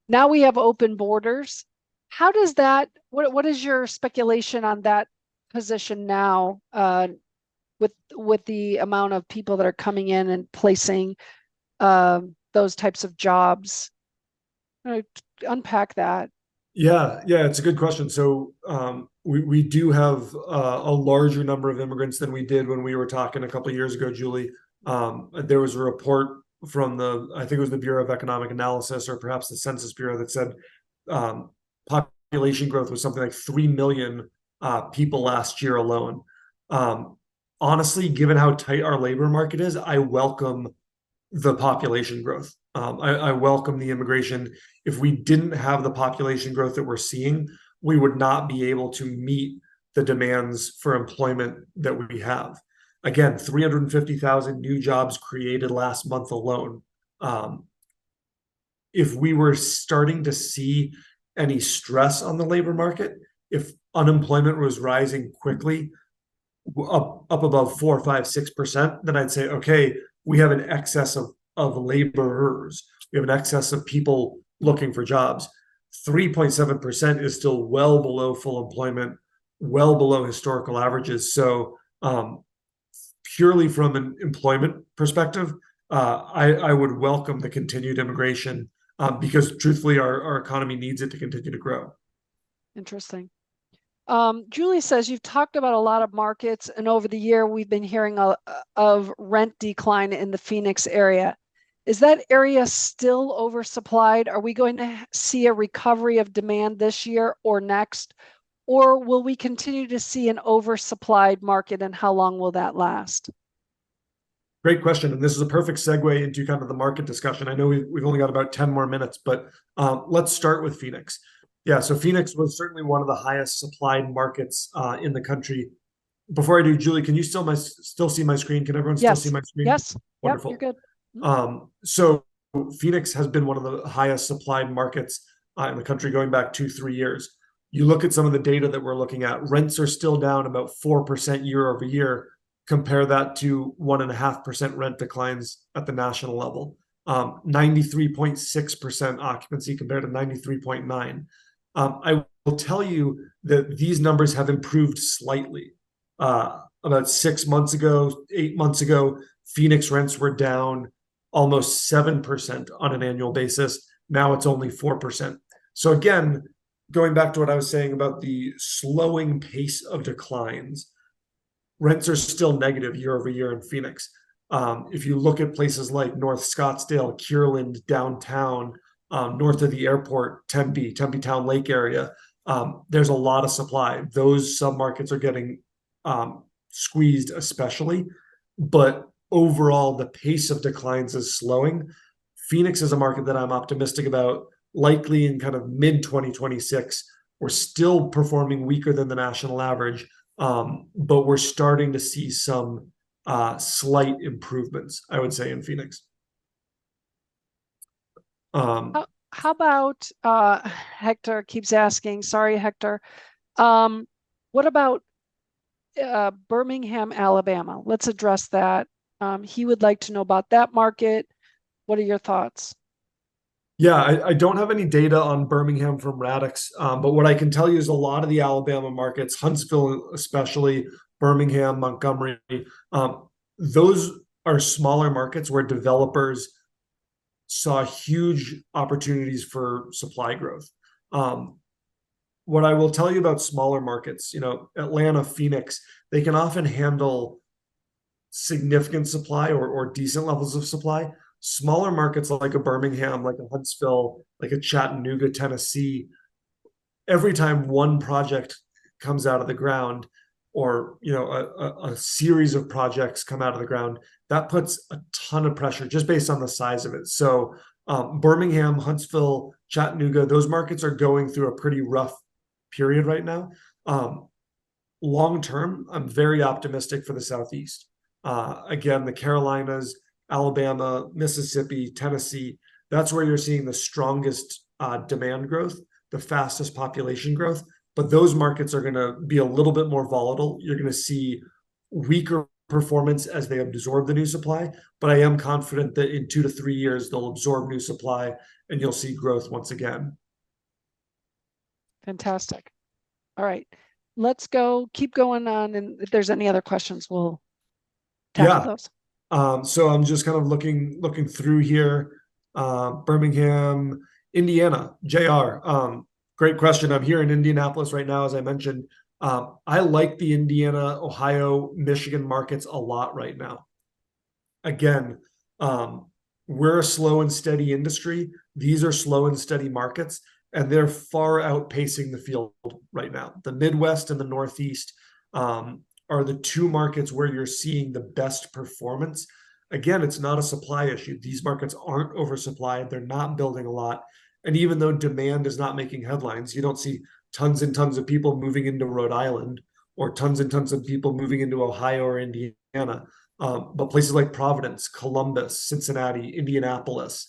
Now we have open borders. How does that, what is your speculation on that position now, with the amount of people that are coming in and placing those types of jobs? Unpack that. Yeah, it's a good question. So we do have a larger number of immigrants than we did when we were talking a couple of years ago, Julie. There was a report from I think it was the Bureau of Economic Analysis or perhaps the Census Bureau that said population growth was something like 3 million people last year alone. Honestly, given how tight our labor market is, I welcome the population growth. I welcome the immigration. If we didn't have the population growth that we're seeing, we would not be able to meet the demands for employment that we have. Again, 350,000 new jobs created last month alone. If we were starting to see any stress on the labor market, if unemployment was rising quickly, up above 4, 5, 6%, then I'd say, okay, we have an excess of laborers. We have an excess of people looking for jobs. 3.7% is still well below full employment, well below historical averages. So purely from an employment perspective, I would welcome the continued immigration because truthfully, our economy needs it to continue to grow. Interesting. Julie says you've talked about a lot of markets, and over the year we've been hearing of rent decline in the Phoenix area. Is that area still oversupplied? Are we going to see a recovery of demand this year or next? Or will we continue to see an oversupplied market, and how long will that last? Great question. And this is a perfect segue into kind of the market discussion. I know we've only got about 10 more minutes, but let's start with Phoenix. Yeah, so Phoenix was certainly one of the highest supplied markets in the country. Before I do, Julie, can you still see my screen? Can everyone still see my screen? Yes. Wonderful. Yep, you're good. So Phoenix has been one of the highest supplied markets in the country going back 2-3 years. You look at some of the data that we're looking at, rents are still down about 4% year over year. Compare that to 1.5% rent declines at the national level. 93.6% occupancy compared to 93.9. I will tell you that these numbers have improved slightly. About 6 months ago, 8 months ago, Phoenix rents were down almost 7% on an annual basis. Now it's only 4%. So again, going back to what I was saying about the slowing pace of declines, rents are still negative year over year in Phoenix. If you look at places like North Scottsdale, Kierland, downtown, north of the airport, Tempe Town Lake area, there's a lot of supply. Those submarkets are getting squeezed especially, but overall the pace of declines is slowing. Phoenix is a market that I'm optimistic about, likely in kind of mid 2026. We're still performing weaker than the national average, but we're starting to see some slight improvements, I would say, in Phoenix. How about Hector keeps asking, sorry, Hector. What about Birmingham, Alabama? Let's address that. He would like to know about that market. What are your thoughts? Yeah, I don't have any data on Birmingham from Radix, but what I can tell you is a lot of the Alabama markets, Huntsville especially, Birmingham, Montgomery, those are smaller markets where developers saw huge opportunities for supply growth. What I will tell you about smaller markets, Atlanta, Phoenix, they can often handle significant supply or decent levels of supply. Smaller markets like a Birmingham, like a Huntsville, like a Chattanooga, Tennessee, every time one project comes out of the ground, or a series of projects come out of the ground, that puts a ton of pressure just based on the size of it. So Birmingham, Huntsville, Chattanooga, those markets are going through a pretty rough period right now. Long term, I'm very optimistic for the Southeast. Again, the Carolinas, Alabama, Mississippi, Tennessee, that's where you're seeing the strongest demand growth, the fastest population growth. But those markets are going to be a little bit more volatile. You're going to see weaker performance as they absorb the new supply. But I am confident that in 2 to 3 years, they'll absorb new supply and you'll see growth once again. Fantastic. All right. Let's keep going on. And if there's any other questions, we'll tackle those. So I'm just kind of looking through here. Birmingham, Indiana, JR. Great question. I'm here in Indianapolis right now, as I mentioned. I like the Indiana, Ohio, Michigan markets a lot right now. Again, we're a slow and steady industry. These are slow and steady markets, and they're far outpacing the field right now. The Midwest and the Northeast are the two markets where you're seeing the best performance. Again, it's not a supply issue. These markets aren't oversupplied. They're not building a lot. And even though demand is not making headlines, you don't see tons and tons of people moving into Rhode Island or tons and tons of people moving into Ohio or Indiana. But places like Providence, Columbus, Cincinnati, Indianapolis,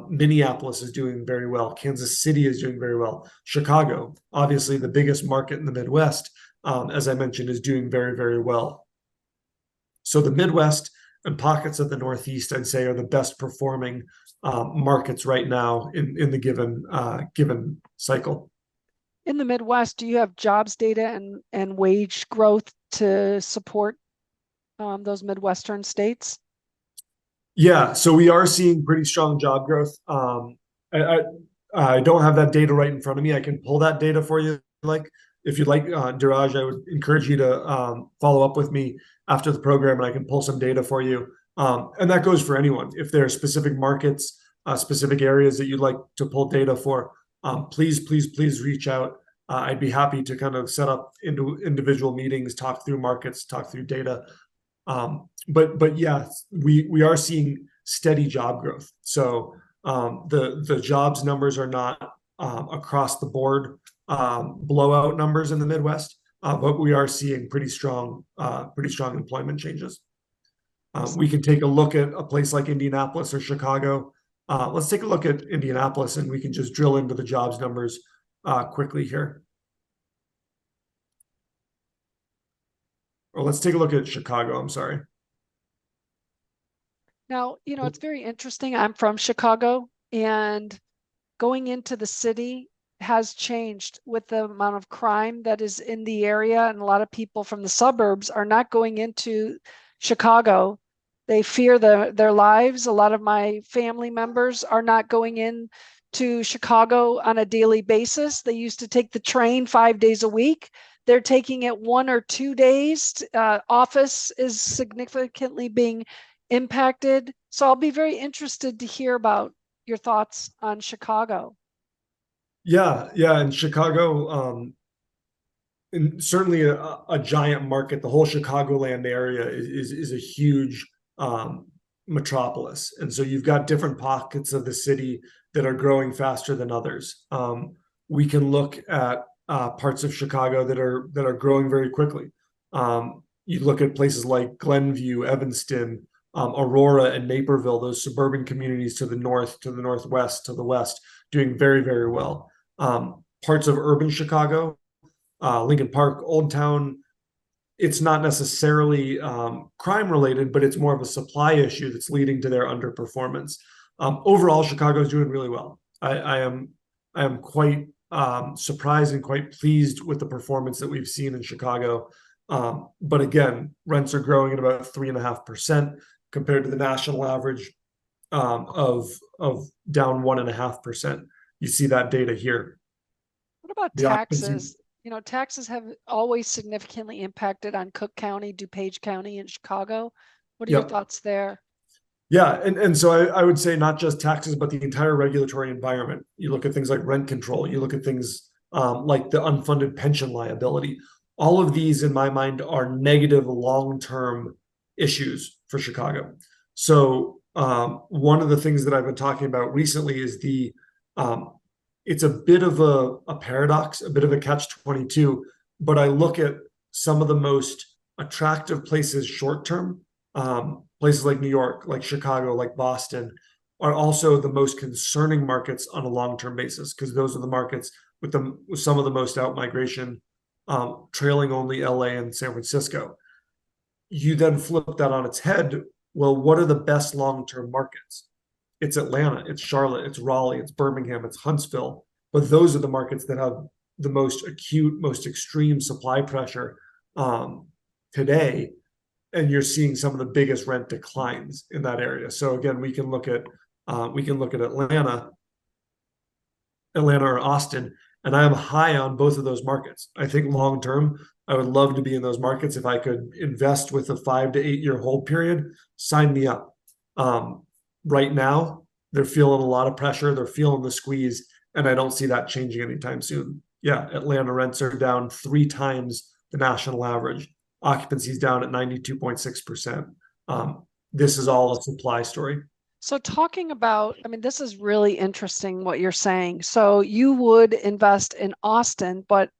Minneapolis is doing very well. Kansas City is doing very well. Chicago, obviously the biggest market in the Midwest, as I mentioned, is doing very, very well. So the Midwest and pockets of the Northeast, I'd say, are the best performing markets right now in the given cycle. In the Midwest, do you have jobs data and wage growth to support those Midwestern states? Yeah, so we are seeing pretty strong job growth. I don't have that data right in front of me. I can pull that data for you. If you'd like, Diraj, I would encourage you to follow up with me after the program, and I can pull some data for you. And that goes for anyone. If there are specific markets, specific areas that you'd like to pull data for, please reach out. I'd be happy to kind of set up into individual meetings, talk through markets, talk through data. But yeah, we are seeing steady job growth. So the jobs numbers are not across the board blowout numbers in the Midwest, but we are seeing pretty strong employment changes. We can take a look at a place like Indianapolis or Chicago. Let's take a look at Indianapolis, and we can just drill into the jobs numbers quickly here. Or let's take a look at Chicago. I'm sorry. Now, it's very interesting. I'm from Chicago, and going into the city has changed with the amount of crime that is in the area. And a lot of people from the suburbs are not going into Chicago. They fear their lives. A lot of my family members are not going in to Chicago on a daily basis. They used to take the train 5 days a week. They're taking it 1 or 2 days. Office is significantly being impacted. So I'll be very interested to hear about your thoughts on Chicago. Yeah, in Chicago, and certainly a giant market. The whole Chicagoland area is a huge metropolis, and so you've got different pockets of the city that are growing faster than others. We can look at parts of Chicago that are growing very quickly. You look at places like Glenview, Evanston, Aurora, and Naperville, those suburban communities to the north, to the northwest, to the west, doing very, very well. Parts of urban Chicago, Lincoln Park, Old Town, it's not necessarily crime related, but it's more of a supply issue that's leading to their underperformance. Overall, Chicago is doing really well. I am quite surprised and quite pleased with the performance that we've seen in Chicago. But again, rents are growing at about 3.5% compared to the national average of down 1.5%. You see that data here. What about taxes? Taxes have always significantly impacted on Cook County, DuPage County, and Chicago. What are your thoughts there? Yeah, and so I would say not just taxes, but the entire regulatory environment. You look at things like rent control. You look at things like the unfunded pension liability. All of these, in my mind, are negative long-term issues for Chicago. So one of the things that I've been talking about recently is um, it's a bit of a paradox, a bit of a catch-22, but I look at some of the most attractive places short term, places like New York, like Chicago, like Boston, are also the most concerning markets on a long term basis because those are the markets with some of the most out migration, trailing only LA and San Francisco. You then flip that on its head. Well, what are the best long term markets? It's Atlanta, it's Charlotte, it's Raleigh, it's Birmingham, it's Huntsville. But those are the markets that have the most acute, most extreme supply pressure today. And you're seeing some of the biggest rent declines in that area. So again, we can look at Atlanta or Austin, and I am high on both of those markets. I think long term, I would love to be in those markets. If I could invest with a 5 to 8 year hold period, sign me up. Right now, they're feeling a lot of pressure. They're feeling the squeeze, and I don't see that changing anytime soon. Yeah, Atlanta rents are down 3 times the national average. Occupancy is down at 92.6%. This is all a supply story. So talking about, I mean, this is really interesting what you're saying. So you would invest in Austin, but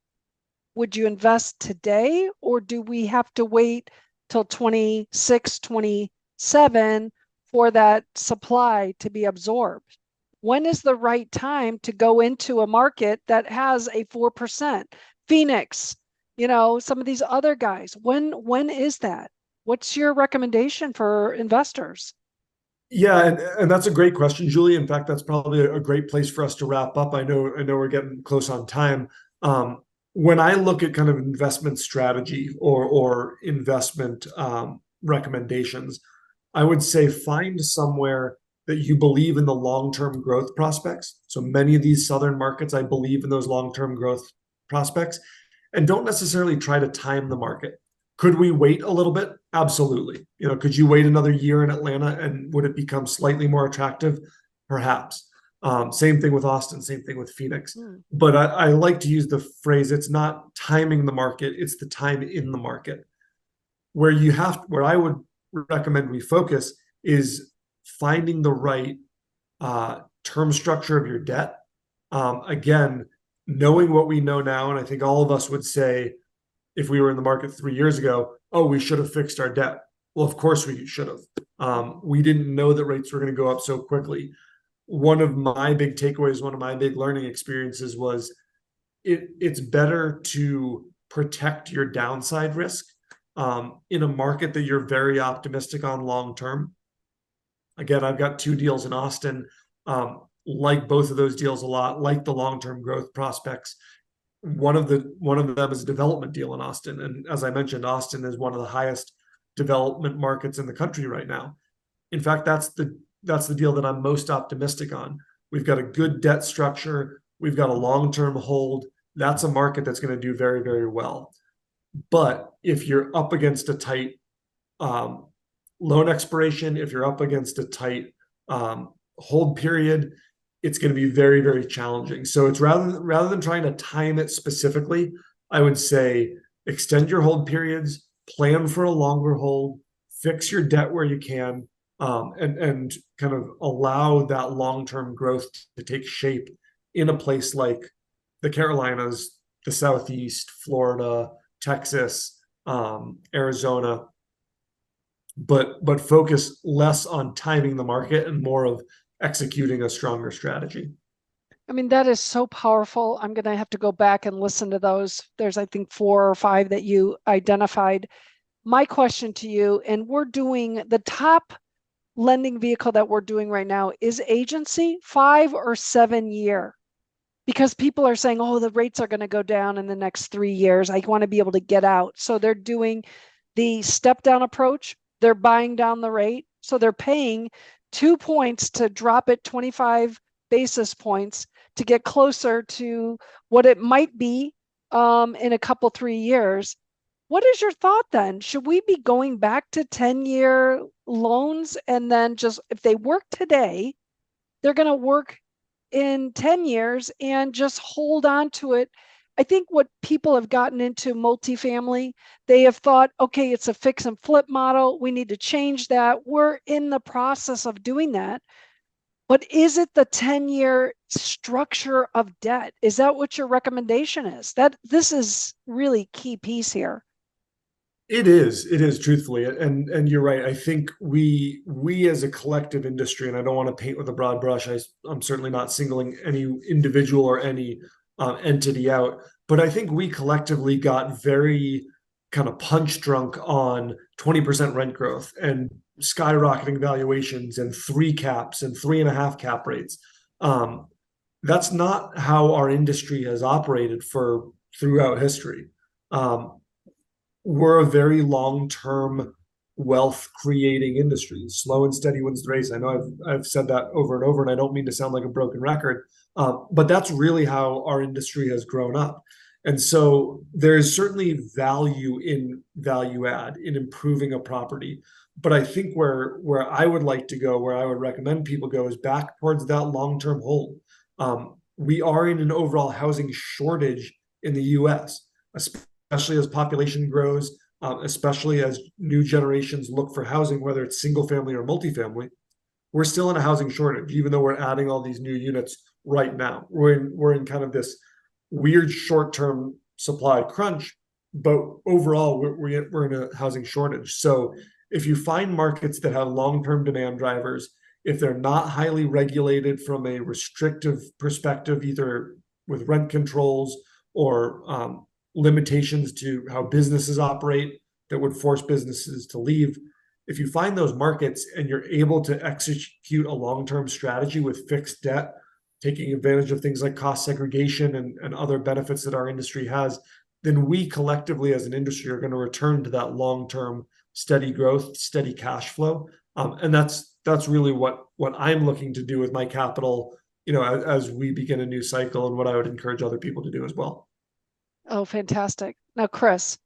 would you invest today or do we have to wait till 26, 27 for that supply to be absorbed? When is the right time to go into a market that has a 4%? Phoenix, some of these other guys. When is that? What's your recommendation for investors? Yeah, and that's a great question, Julie. In fact, that's probably a great place for us to wrap up. I know we're getting close on time. When I look at kind of investment strategy or investment recommendations, I would say find somewhere that you believe in the long-term growth prospects. So many of these southern markets, I believe in those long-term growth prospects, and don't necessarily try to time the market. Could we wait a little bit? Absolutely. Could you wait another year in Atlanta and would it become slightly more attractive? Perhaps. Same thing with Austin, same thing with Phoenix. Hmm. But I like to use the phrase, it's not timing the market, it's the time in the market. Where I would recommend we focus is finding the right term structure of your debt. Again, knowing what we know now, and I think all of us would say, if we were in the market 3 years ago, oh, we should have fixed our debt. Well, of course we should have. We didn't know that rates were going to go up so quickly. One of my big takeaways, one of my big learning experiences was it's better to protect your downside risk in a market that you're very optimistic on long term. Again, I've got 2 deals in Austin. Like both of those deals a lot, like the long term growth prospects. One of them is a development deal in Austin, and as I mentioned, Austin is one of the highest development markets in the country right now. In fact, that's the deal that I'm most optimistic on. We've got a good debt structure. We've got a long-term hold. That's a market that's going to do very, very well. But if you're up against a tight um, loan expiration, if you're up against a tight hold period, it's going to be very, very challenging. So it's rather than trying to time it specifically, I would say extend your hold periods, plan for a longer hold, fix your debt where you can, and kind of allow that long-term growth to take shape in a place like the Carolinas, the Southeast, Florida, Texas, Arizona, but focus less on timing the market and more of executing a stronger strategy. I mean, that is so powerful. I'm going to have to go back and listen to those. There's, I think, 4 or 5 that you identified. My question to you, and we're doing the top lending vehicle that we're doing right now is agency, 5 or 7 year, because people are saying, oh, the rates are going to go down in the next 3 years. I want to be able to get out. So they're doing the step down approach. They're buying down the rate. So they're paying 2 points to drop it 25 basis points to get closer to what it might be in a couple, 3 years. What is your thought then? Should we be going back to 10-year loans and then just if they work today, they're going to work in 10 years and just hold on to it. I think what people have gotten into multifamily, they have thought, okay, it's a fix and flip model. We need to change that. We're in the process of doing that. But is it the 10-year structure of debt? Is that what your recommendation is? That this is really key piece here. It is truthfully, and you're right. I think we as a collective industry, and I don't want to paint with a broad brush. I'm certainly not singling any individual or any entity out, but I think we collectively got very kind of punch drunk on 20% rent growth and skyrocketing valuations and three caps and 3.5 cap rates. Um, that's not how our industry has operated for throughout history. Um, we're a very long-term wealth creating industry. Slow and steady wins the race. I know I've said that over and over, and I don't mean to sound like a broken record, but that's really how our industry has grown up. And so there is certainly value in value add in improving a property. But I think where I would like to go, where I would recommend people go, is back towards that long-term hold. We are in an overall housing shortage in the U.S., especially as population grows, especially as new generations look for housing, whether it's single family or multifamily. We're still in a housing shortage, even though we're adding all these new units right now. We're in kind of this weird short-term supply crunch, but overall we're in a housing shortage. So if you find markets that have long-term demand drivers, if they're not highly regulated from a restrictive perspective, either with rent controls or limitations to how businesses operate that would force businesses to leave. If you find those markets and you're able to execute a long-term strategy with fixed debt, taking advantage of things like cost segregation and other benefits that our industry has, then we collectively as an industry are going to return to that long-term steady growth, steady cash flow. And that's really what I'm looking to do with my capital, as we begin a new cycle, and what I would encourage other people to do as well. Oh, fantastic. Now, Chris,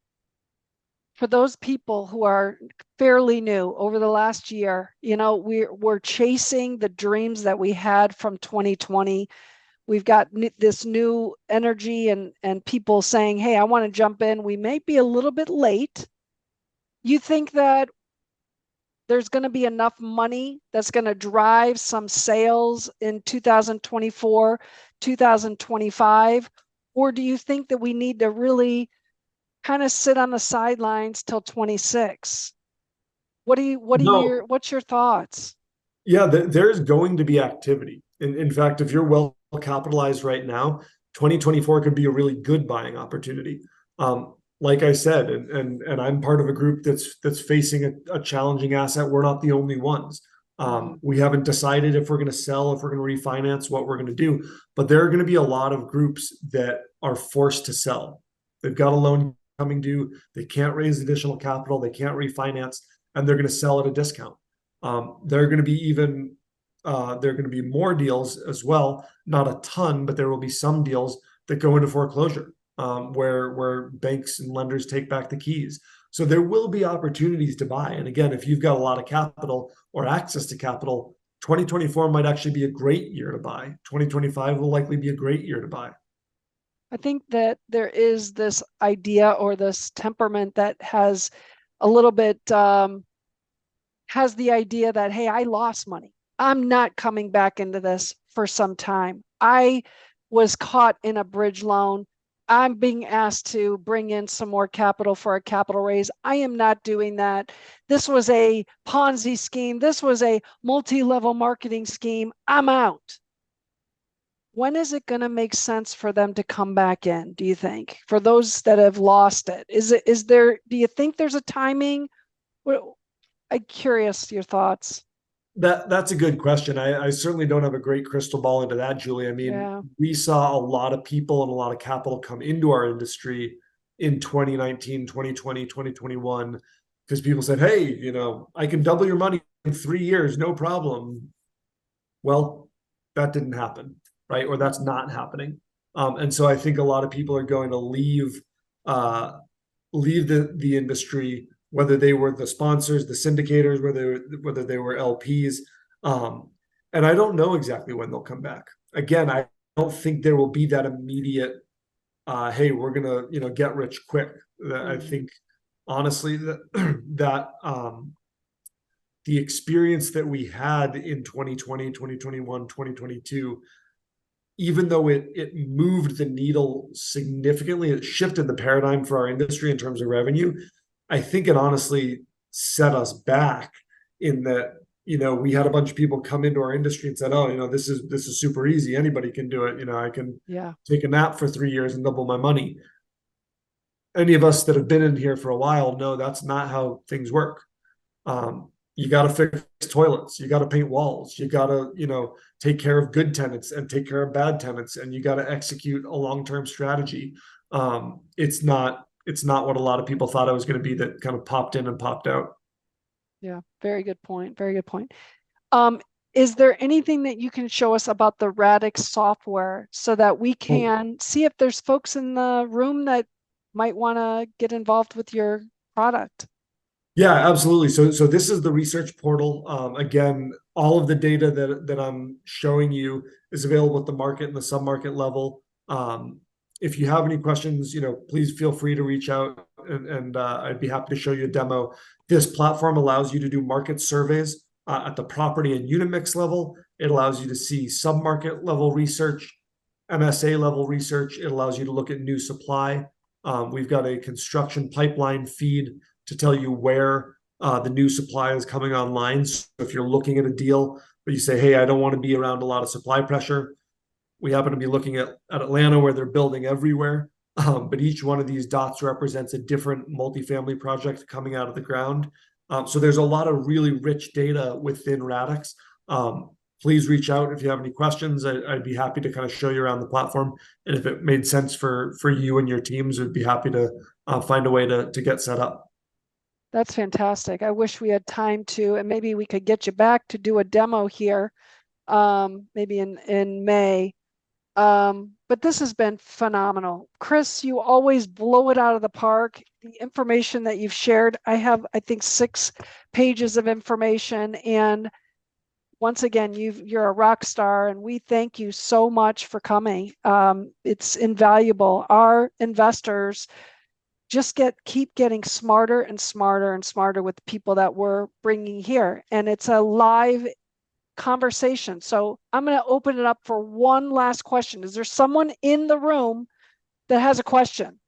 for those people who are fairly new over the last year, we're chasing the dreams that we had from 2020. We've got this new energy and people saying, hey, I want to jump in. We may be a little bit late. You think that there's going to be enough money that's going to drive some sales in 2024, 2025? Or do you think that we need to really kind of sit on the sidelines till 26? No, What's your thoughts? yeah, there's going to be activity. In fact, if you're well capitalized right now, 2024 could be a really good buying opportunity. Like I said, and I'm part of a group that's facing a challenging asset. We're not the only ones. Mm-hmm. We haven't decided if we're going to sell, if we're going to refinance, what we're going to do. But there are going to be a lot of groups that are forced to sell. They've got a loan coming due. They can't raise additional capital. They can't refinance, and they're going to sell at a discount. There are going to be more deals as well, not a ton, but there will be some deals that go into foreclosure, where banks and lenders take back the keys. So there will be opportunities to buy. And again, if you've got a lot of capital or access to capital, 2024 might actually be a great year to buy. 2025 will likely be a great year to buy. I think that there is this idea or this temperament that has a little bit has the idea that, hey, I lost money. I'm not coming back into this for some time. I was caught in a bridge loan. I'm being asked to bring in some more capital for a capital raise. I am not doing that. This was a Ponzi scheme. This was a multi-level marketing scheme. I'm out. When is it going to make sense for them to come back in, do you think, for those that have lost it? Do you think there's a timing? I'm curious your thoughts. That's a good question. I certainly don't have a great crystal ball into that, Julie. I mean, Yeah. we saw a lot of people and a lot of capital come into our industry in 2019, 2020, 2021, because people said, hey, I can double your money in 3 years, no problem. Well, that didn't happen, right? Or that's not happening. And so I think a lot of people are going to uh, leave the industry, whether they were the sponsors, the syndicators, whether they were LPs. And I don't know exactly when they'll come back. again, I don't think there will be that immediate, hey, we're gonna, get rich quick. I think honestly that the experience that we had in 2020, 2021, 2022, even though it moved the needle significantly, it shifted the paradigm for our industry in terms of revenue. I think it honestly set us back in that, we had a bunch of people come into our industry and said, oh, this is super easy. Anybody can do it. I can Yeah. take a nap for 3 years and double my money. Any of us that have been in here for a while know that's not how things work. You got to fix toilets, you got to paint walls, you got to, take care of good tenants and take care of bad tenants, and you got to execute a long-term strategy. It's not what a lot of people thought it was going to be that kind of popped in and popped out. Yeah. Very good point. Very good point. Um, is there anything that you can show us about the Radix software so that we Well, can see if there's folks in the room that might want to get involved with your product? yeah, absolutely. So this is the research portal. Again, all of the data that I'm showing you is available at the market and the sub-market level. If you have any questions, please feel free to reach out, and I'd be happy to show you a demo. This platform allows you to do market surveys at the property and unit mix level. It allows you to see sub-market level research, MSA level research. It allows you to look at new supply. We've got a construction pipeline feed to tell you where the new supply is coming online. So if you're looking at a deal, but you say, hey, I don't want to be around a lot of supply pressure, we happen to be looking at Atlanta where they're building everywhere. But each one of these dots represents a different multifamily project coming out of the ground. So there's a lot of really rich data within Radix. Please reach out if you have any questions. I'd be happy to kind of show you around the platform. And if it made sense for you and your teams, we'd be happy to find a way to get set up. That's fantastic. I wish we had time to, and maybe we could get you back to do a demo here, maybe in May. But this has been phenomenal. Chris, you always blow it out of the park. The information that you've shared, I have, I think, 6 pages of information. And once again, you're a rock star, and we thank you so much for coming. It's invaluable. Our investors just keep getting smarter and smarter and smarter with the people that we're bringing here. And it's a live conversation. So I'm going to open it up for one last question. Is there someone in the room that has a question?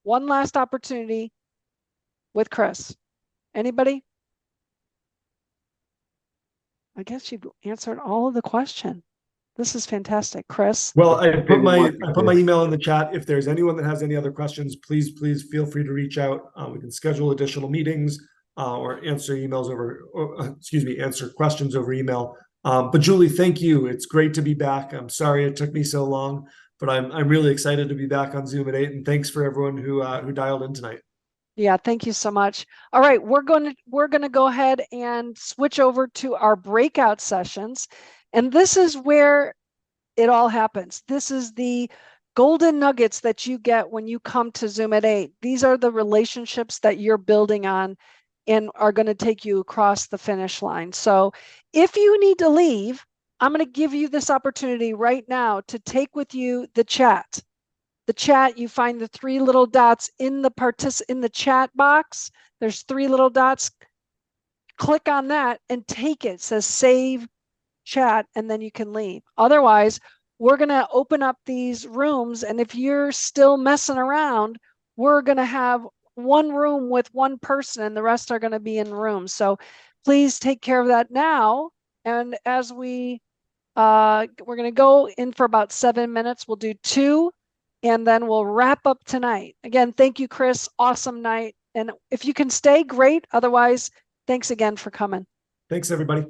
One last opportunity with Chris. Anybody? I guess you've answered all of the question. This is fantastic, Chris. Well, Maybe one I put my email in the chat. If there's anyone that has any other questions, please feel free to reach out. We can schedule additional meetings or answer emails answer questions over email. But Julie, thank you. It's great to be back. I'm sorry it took me so long, but I'm really excited to be back on Zoom at 8. And thanks for everyone who dialed in tonight. Yeah, thank you so much. All right, we're going to go ahead and switch over to our breakout sessions. And this is where it all happens. This is the golden nuggets that you get when you come to Zoom at 8. These are the relationships that you're building on and are going to take you across the finish line. So if you need to leave, I'm going to give you this opportunity right now to take with you the chat. The chat, you find the 3 little dots in the chat box. There's 3 little dots. Click on that and take it. It says save chat, and then you can leave. Otherwise, we're going to open up these rooms, and if you're still messing around, we're going to have one room with one person and the rest are going to be in rooms. So please take care of that now. And as we're going to go in for about 7 minutes, we'll do 2 and then we'll wrap up tonight. Again, thank you, Chris. Awesome night. And if you can stay, great. Otherwise, thanks again for coming. Thanks, everybody.